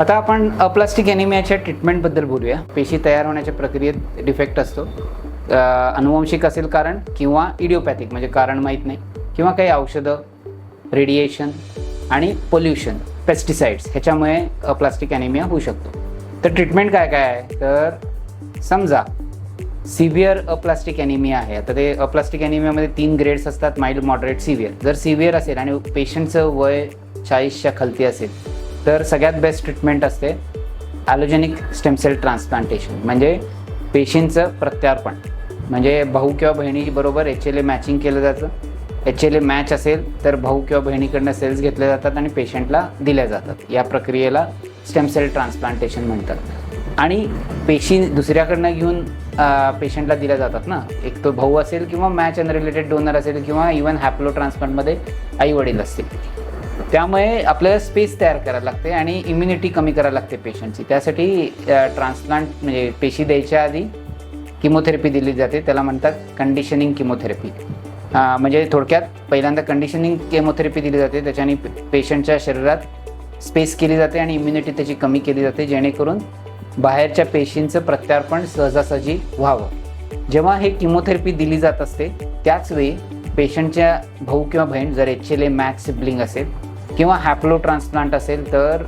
आता आपण अप्लास्टिक ॲनिमियाच्या ट्रीटमेंटबद्दल बोलूया. पेशी तयार होण्याच्या प्रक्रियेत डिफेक्ट असतो. अनुवंशिक असेल कारण किंवा इडिओपॅथिक म्हणजे कारण माहीत नाही, किंवा काही औषधं, रेडिएशन आणि पोल्युशन, पेस्टिसाइड्स ह्याच्यामुळे अप्लास्टिक ॲनिमिया होऊ शकतो. तर ट्रीटमेंट काय काय आहे, तर समजा सिव्हिअर अप्लास्टिक ॲनिमिया आहे. आता ते अप्लास्टिक ॲनिमियामध्ये 3 ग्रेड्स असतात, माइल्ड, मॉडरेट, सिव्हिअर. जर सिव्हिअर असेल आणि पेशंटचं वय 40च्या खालती असेल तर सगळ्यात बेस्ट ट्रीटमेंट असते ॲलोजेनिक स्टेम सेल ट्रान्सप्लांटेशन, म्हणजे पेशींचं प्रत्यार्पण. म्हणजे भाऊ किंवा बहिणीबरोबर HLA मॅचिंग केलं जातं. HLA मॅच असेल तर भाऊ किंवा बहिणीकडनं सेल्स घेतले जातात आणि पेशंटला दिल्या जातात. या प्रक्रियेला स्टेम सेल ट्रान्सप्लांटेशन म्हणतात. आणि पेशी दुसऱ्याकडनं घेऊन पेशंटला दिल्या जातात ना. एक तो भाऊ असेल किंवा मॅच अनरिलेटेड डोनर असेल किंवा इवन हॅप्लो ट्रान्सप्लांटमध्ये आई वडील असतील. त्यामुळे आपल्याला स्पेस तयार करायला लागते आणि इम्युनिटी कमी करायला लागते पेशंटची. त्यासाठी ट्रान्सप्लांट म्हणजे पेशी द्यायच्या आधी किमोथेरपी दिली जाते. त्याला म्हणतात कंडिशनिंग किमोथेरपी. म्हणजे थोडक्यात पहिल्यांदा कंडिशनिंग केमोथेरपी दिली जाते. त्याच्याने पेशंटच्या शरीरात स्पेस केली जाते आणि इम्युनिटी त्याची कमी केली जाते, जेणेकरून बाहेरच्या पेशींचं प्रत्यार्पण सहजासहजी व्हावं. जेव्हा हे किमोथेरपी दिली जात असते त्याच वेळी पेशंटच्या भाऊ किंवा बहीण जर HLA मॅच सिबलिंग असेल किंवा हॅप्लो ट्रान्सप्लांट असेल तर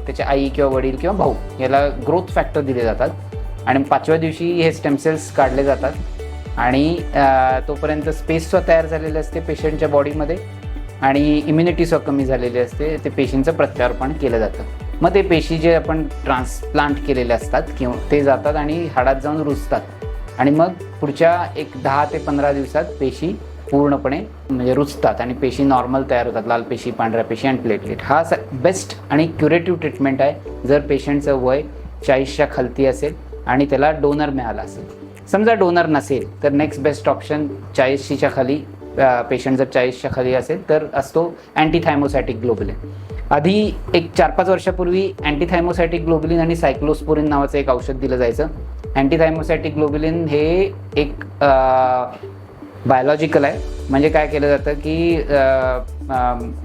त्याच्या आई किंवा वडील किंवा भाऊ याला ग्रोथ फॅक्टर दिले जातात. आणि 5व्या दिवशी हे स्टेम सेल्स काढले जातात आणि तोपर्यंत स्पेससुद्धा तयार झालेले असते पेशंटच्या बॉडीमध्ये आणि इम्युनिटीसुद्धा कमी झालेली असते. ते पेशींचं प्रत्यार्पण केलं जातं. मग ते पेशी जे आपण ट्रान्सप्लांट केलेले असतात किंवा ते जातात आणि हाडात जाऊन रुजतात आणि मग पुढच्या 10 ते 15 दिवसात पेशी पूर्णपणे म्हणजे रुजतात आणि पेशी नॉर्मल तयार होतात. लाल पेशी, पांढऱ्या पेशी आणि प्लेटलेट. हा बेस्ट आणि क्युरेटिव्ह ट्रीटमेंट आहे जर पेशंटचं वय 40च्या खालती असेल आणि त्याला डोनर मिळाला असेल. समजा डोनर नसेल तर नेक्स्ट बेस्ट ऑप्शन 40च्या खाली, पेशंट जर 40च्या खाली असेल तर असतो अँटीथायमोसायटिक ग्लोबुलिन. आधी एक 4-5 वर्षापूर्वी अँटीथायमोसायटिक ग्लोबुलिन आणि सायक्लोस्पोरिन नावाचं एक औषध दिलं जायचं. अँटीथायमोसायटिक ग्लोबुलिन हे एक बायोलॉजिकल आहे. म्हणजे काय केलं जातं की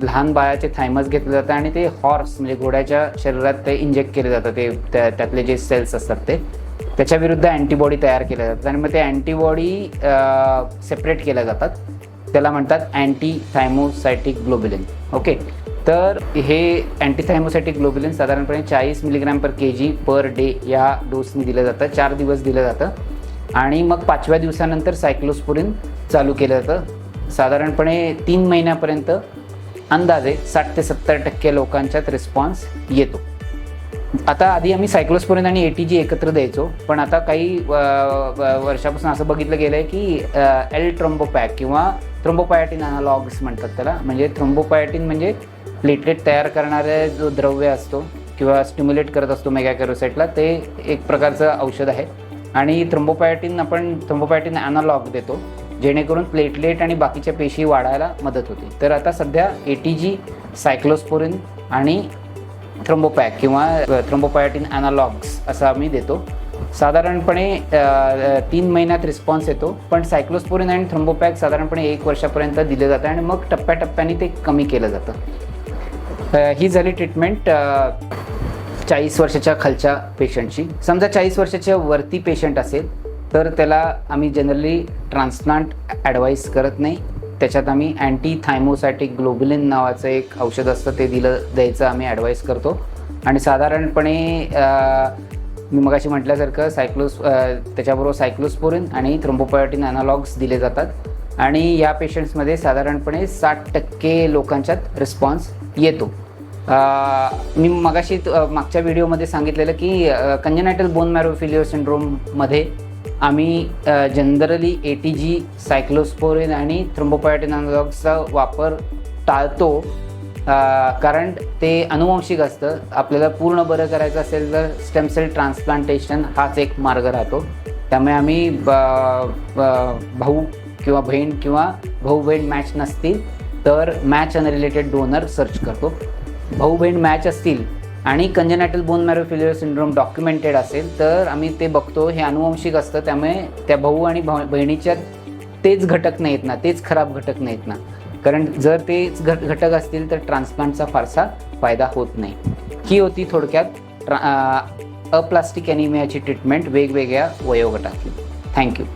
लहान बाळाचे थायमस घेतलं जातं आणि ते हॉर्स म्हणजे घोड्याच्या शरीरात ते इंजेक्ट केलं जातं. ते त्यातले जे सेल्स असतात ते त्याच्याविरुद्ध अँटीबॉडी तयार केल्या जातात आणि मग ते अँटीबॉडी सेपरेट केल्या जातात. त्याला म्हणतात अँटीथायमोसायटिक ग्लोबुलिन. ओके, तर हे अँटीथायमोसायटिक ग्लोबुलिन साधारणपणे 40 mg/kg पर डे या डोसनी दिलं जातं. 4 दिवस दिलं जातं आणि मग 5व्या दिवसानंतर सायक्लोस्पोरिन चालू केलं जातं. साधारणपणे 3 महिन्यापर्यंत अंदाजे 60 ते 70% लोकांच्यात रिस्पॉन्स येतो. आता आधी आम्ही सायक्लोस्पोरिन आणि ATG एकत्र द्यायचो, पण आता काही वर्षापासून असं बघितलं गेलं आहे की एल थ्रोम्बोपॅक किंवा थ्रोम्बोपायटिन अनालॉग्स म्हणतात त्याला. म्हणजे थ्रोम्बोपायटिन म्हणजे प्लेटलेट तयार करणारे जो द्रव्य असतो किंवा स्टिम्युलेट करत असतो मेगाकॅरोसाइटला, ते एक प्रकारचं औषध आहे. आणि थ्रोम्बोपायटिन अनालॉग देतो, जेणेकरून प्लेटलेट आणि बाकीच्या पेशी वाढायला मदत होते. तर आता सध्या ATG, सायक्लोस्पोरिन आणि थ्रोम्बोपॅक किंवा थ्रोम्बोपायटिन अनालॉग्स असं आम्ही देतो. साधारणपणे 3 महिन्यात रिस्पॉन्स येतो, पण सायक्लोस्पोरिन आणि थ्रोम्बोपॅक साधारणपणे 1 वर्षापर्यंत दिले जातं आणि मग टप्प्याटप्प्याने ते कमी केलं जातं. ही झाली ट्रीटमेंट 40 वर्षाच्या खालच्या पेशंटची. समजा 40 वर्षाच्या वरती पेशंट असेल तर त्याला आम्ही जनरली ट्रान्सप्लांट ॲडवाईस करत नाही. त्याच्यात आम्ही अँटीथायमोसायटिक ग्लोबुलिन नावाचं एक औषध असतं, ते द्यायचं आम्ही ॲडवाईस करतो. आणि साधारणपणे मी मगाशी म्हटल्यासारखं त्याच्याबरोबर सायक्लोस्पोरिन आणि थ्रोम्बोपायटिन अनालॉग्स दिले जातात आणि या पेशंट्समध्ये साधारणपणे 60% लोकांच्यात रिस्पॉन्स येतो. मी मगाशी मागच्या व्हिडिओमध्ये सांगितलेलं की कंजेनायटल बोन मॅरो फेल्युअर सिंड्रोममध्ये आम्ही जनरली ATG, सायक्लोस्पोरिन आणि थ्रोम्बोपायटिन अनालॉग्सचा वापर टाळतो, कारण ते अनुवंशिक असतं. आपल्याला पूर्ण बरं करायचं असेल तर स्टेम सेल ट्रान्सप्लांटेशन हाच एक मार्ग राहतो. त्यामुळे आम्ही भाऊ किंवा बहीण किंवा भाऊ बहीण मॅच नसतील तर मॅच अनरिलेटेड डोनर सर्च करतो. भाऊ बहीण मॅच असतील आणि congenital bone marrow failure syndrome documented असेल तर आम्ही ते बघतो. हे अनुवंशिक असतं, त्यामुळे त्या भाऊ आणि बहिणीच्यात तेच घटक नाहीत ना, तेच खराब घटक नाहीत ना. कारण जर तेच घटक असतील तर ट्रान्सप्लांटचा फारसा फायदा होत नाही. ही होती थोडक्यात अप्लास्टिक ॲनिमियाची ट्रीटमेंट वेगवेगळ्या वयोगटातली. थँक्यू.